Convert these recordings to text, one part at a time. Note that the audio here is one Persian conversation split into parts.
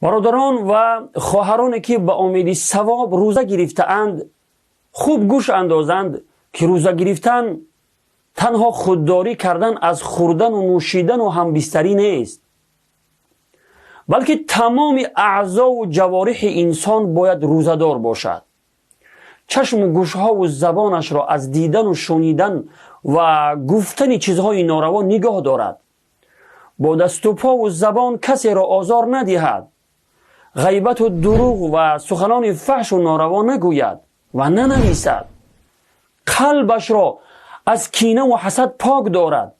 برادران و خواهرانی که به امید ثواب روزه گرفته اند خوب گوش اندازند که روزه گرفتن تنها خودداری کردن از خوردن و نوشیدن و همبستری نیست، بلکه تمام اعضا و جوارح انسان باید روزه‌دار باشد. چشم و گوشها و زبانش را از دیدن و شنیدن و گفتن چیزهای ناروا نگاه دارد. با دست و پا و زبان کسی را آزار ندهد. غیبت و دروغ و سخنان فحش و ناروا نگوید و ننویسد. قلبش را از کینه و حسد پاک دارد،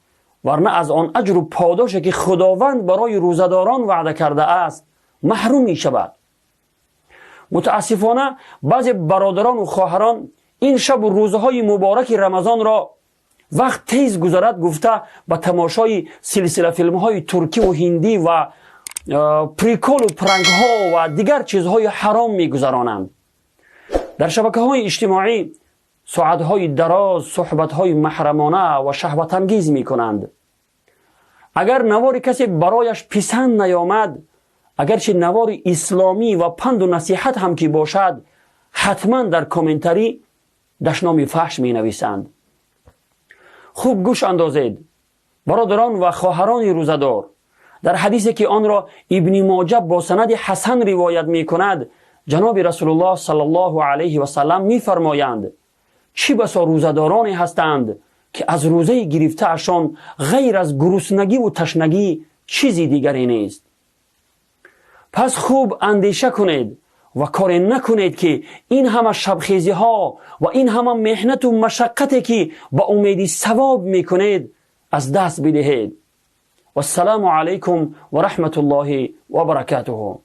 ورنه از آن اجر و پاداشی که خداوند برای روزه‌داران وعده کرده است محروم می شود. متاسفانه بعضی برادران و خواهران این شب و روزهای مبارک رمضان را وقت تیز گذرد گفته به تماشای سلسله فیلم های ترکی و هندی و پریکول و پرنگ ها و دیگر چیزهای حرام می گذرانند. در شبکه های اجتماعی ساعتهای دراز صحبتهای محرمانه و شهوت انگیز می کنند. اگر نوار کسی برایش پسند نیامد، اگرچه نوار اسلامی و پند و نصیحت هم که باشد، حتما در کامنتری دشنام فحش می نویسند. خوب گوش اندازید برادران و خواهران روزه‌دار، در حدیثی که آن را ابن ماجه با سند حسن روایت می کند، جناب رسول الله صلی الله علیه و سلم می فرمایند چی بسا روزه‌دارانی هستند که از روزه گرفته اشان غیر از گرسنگی و تشنگی چیزی دیگری نیست. پس خوب اندیشه کنید و کار نکنید که این همه شبخیزی ها و این همه محنت و مشقتی که با امید ثواب میکنید از دست بدهید. و السلام علیکم و رحمت الله و برکاته.